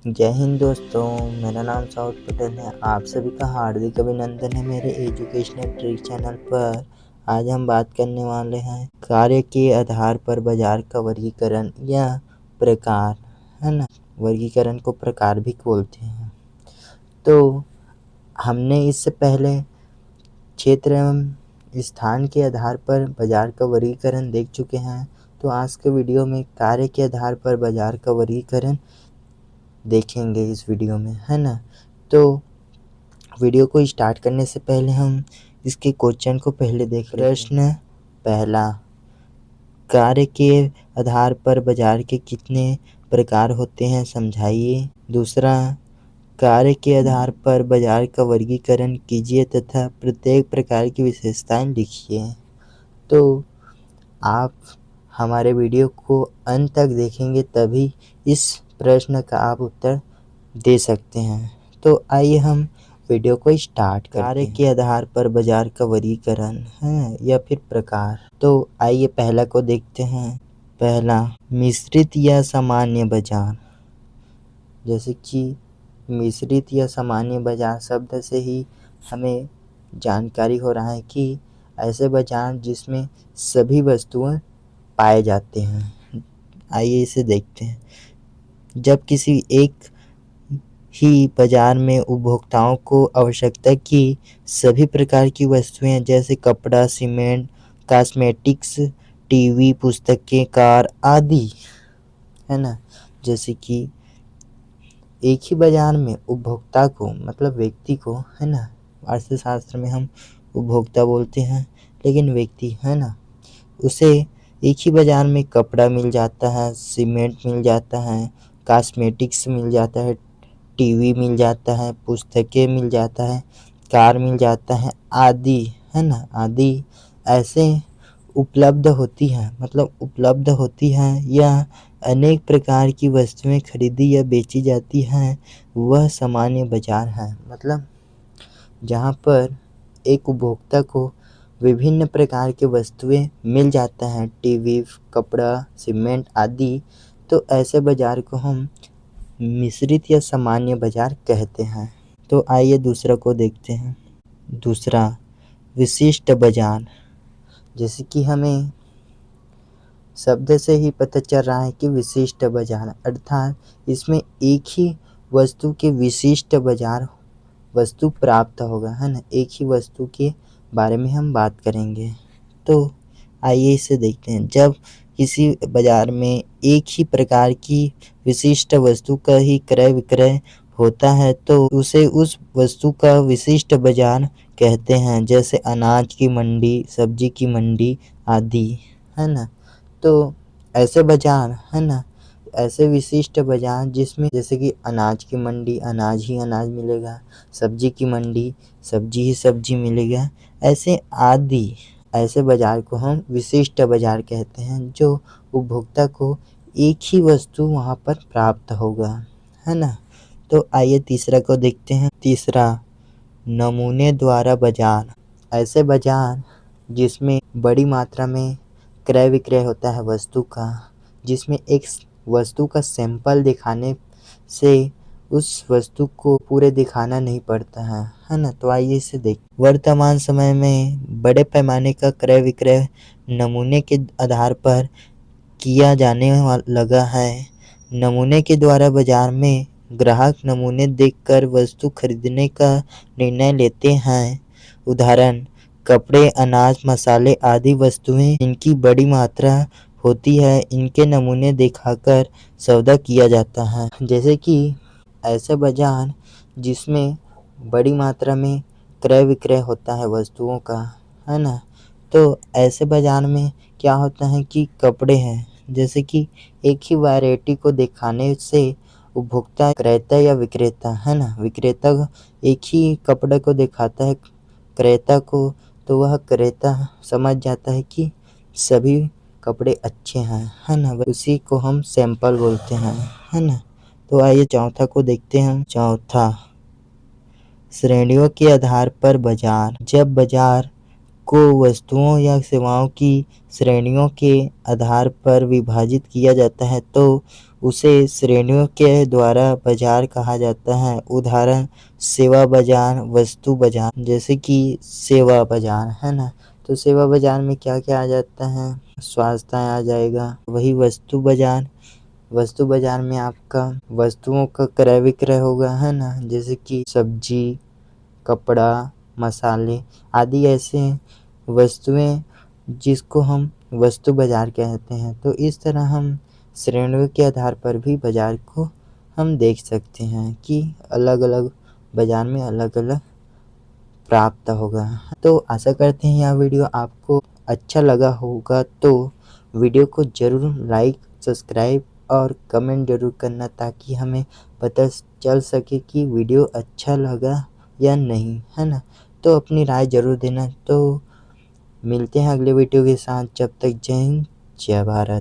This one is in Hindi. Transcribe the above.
जय हिंद दोस्तों, मेरा नाम साउथ पटेल है। आप सभी का हार्दिक अभिनंदन है मेरे एजुकेशनल ट्रिक चैनल पर। आज हम बात करने वाले हैं कार्य के आधार पर बाजार का वर्गीकरण या प्रकार, है ना। वर्गीकरण को प्रकार भी बोलते हैं। तो हमने इससे पहले क्षेत्र एवं स्थान के आधार पर बाजार का वर्गीकरण देख चुके हैं। तो आज के वीडियो में कार्य के आधार पर बाजार का वर्गीकरण देखेंगे इस वीडियो में, है ना। तो वीडियो को स्टार्ट करने से पहले हम इसके क्वेश्चन को पहले देख लेते हैं। प्रश्न पहला, कार्य के आधार पर बाजार के कितने प्रकार होते हैं, समझाइए। दूसरा, कार्य के आधार पर बाजार का वर्गीकरण कीजिए तथा प्रत्येक प्रकार की विशेषताएं लिखिए। तो आप हमारे वीडियो को अंत तक देखेंगे तभी इस प्रश्न का आप उत्तर दे सकते हैं। तो आइए हम वीडियो को स्टार्ट करते हैं। कार्य के आधार पर बाजार का वर्गीकरण है या फिर प्रकार। तो आइए पहला को देखते हैं। पहला, मिश्रित या सामान्य बाजार। जैसे कि मिश्रित या सामान्य बाजार शब्द से ही हमें जानकारी हो रहा है कि ऐसे बाजार जिसमें सभी वस्तुएं पाए जाते हैं। आइए इसे देखते हैं। जब किसी एक ही बाजार में उपभोक्ताओं को आवश्यकता की सभी प्रकार की वस्तुएं जैसे कपड़ा, सीमेंट, कॉस्मेटिक्स, टीवी, पुस्तकें, कार आदि, है ना। जैसे कि एक ही बाजार में उपभोक्ता को मतलब व्यक्ति को, है ना, अर्थशास्त्र में हम उपभोक्ता बोलते हैं लेकिन व्यक्ति, है ना, उसे एक ही बाजार में कपड़ा मिल जाता है, सीमेंट मिल जाता है, कॉस्मेटिक्स मिल जाता है, टीवी मिल जाता है, पुस्तकें मिल जाता है, कार मिल जाता है आदि, है ना, आदि ऐसे उपलब्ध होती हैं, मतलब उपलब्ध होती हैं या अनेक प्रकार की वस्तुएं खरीदी या बेची जाती हैं, वह सामान्य बाजार है। मतलब जहाँ पर एक उपभोक्ता को विभिन्न प्रकार के वस्तुएं मिल जाता है, टीवी, कपड़ा, सीमेंट आदि, तो ऐसे बाजार को हम मिश्रित या सामान्य बाजार कहते हैं। तो आइए दूसरा को देखते हैं। दूसरा, विशिष्ट बाजार। जैसे कि हमें शब्द से ही पता चल रहा है कि विशिष्ट बाजार अर्थात इसमें एक ही वस्तु के विशिष्ट बाजार वस्तु प्राप्त होगा, है ना। एक ही वस्तु के बारे में हम बात करेंगे। तो आइए इसे देखते हैं। जब किसी बाजार में एक ही प्रकार की विशिष्ट वस्तु का ही क्रय विक्रय होता है तो उसे उस वस्तु का विशिष्ट बाजार कहते हैं। जैसे अनाज की मंडी, सब्जी की मंडी आदि, है ना। तो ऐसे बाजार, है ना, ऐसे विशिष्ट बाजार जिसमें जैसे कि अनाज की मंडी अनाज ही अनाज मिलेगा, सब्जी की मंडी सब्जी ही सब्जी मिलेगा, ऐसे आदि ऐसे बाजार को हम विशिष्ट बाजार कहते हैं जो उपभोक्ता को एक ही वस्तु वहाँ पर प्राप्त होगा, है ना। तो आइए तीसरा को देखते हैं। तीसरा, नमूने द्वारा बाजार। ऐसे बाजार जिसमें बड़ी मात्रा में क्रय विक्रय होता है वस्तु का, जिसमें एक वस्तु का सैंपल दिखाने से उस वस्तु को पूरे दिखाना नहीं पड़ता है ना। तो आइए इसे देख। वर्तमान समय में बड़े पैमाने का क्रय विक्रय नमूने के आधार पर किया जाने लगा है। नमूने के द्वारा बाजार में ग्राहक नमूने देखकर वस्तु खरीदने का निर्णय लेते हैं। उदाहरण, कपड़े, अनाज, मसाले आदि वस्तुएं इनकी बड़ी मात्रा होती है, इनके नमूने दिखाकर सौदा किया जाता है। जैसे कि ऐसे बाजार जिसमें बड़ी मात्रा में क्रय विक्रय होता है वस्तुओं का, है ना। तो ऐसे बाजार में क्या होता है कि कपड़े हैं, जैसे कि एक ही वैरायटी को दिखाने से उपभोक्ता, क्रेता या विक्रेता, है ना, विक्रेता एक ही कपड़े को दिखाता है क्रेता को, तो वह क्रेता समझ जाता है कि सभी कपड़े अच्छे हैं, है ना। उसी को हम सैंपल बोलते हैं, है ना। तो आइए चौथा को देखते हैं। चौथा, श्रेणियों के आधार पर बाजार। जब बाजार को वस्तुओं या सेवाओं की श्रेणियों के आधार पर विभाजित किया जाता है तो उसे श्रेणियों के द्वारा बाजार कहा जाता है। उदाहरण सेवा बाजार, वस्तु बाजार। जैसे कि सेवा बाजार है ना, तो सेवा बाजार में क्या क्या आ जाता है, स्वास्थ्य आ जाएगा। वही वस्तु बाजार में आपका वस्तुओं का क्रय विक्रय होगा, है ना, जैसे कि सब्जी, कपड़ा, मसाले आदि ऐसे वस्तुएं जिसको हम वस्तु बाजार कहते हैं। तो इस तरह हम श्रेणियों के आधार पर भी बाजार को हम देख सकते हैं कि अलग अलग बाजार में अलग अलग प्राप्त होगा। तो आशा करते हैं यह वीडियो आपको अच्छा लगा होगा, तो वीडियो को ज़रूर लाइक, सब्सक्राइब और कमेंट ज़रूर करना ताकि हमें पता चल सके कि वीडियो अच्छा लगा या नहीं, है ना। तो अपनी राय ज़रूर देना। तो मिलते हैं अगले वीडियो के साथ, जब तक जय हिंद, जय भारत।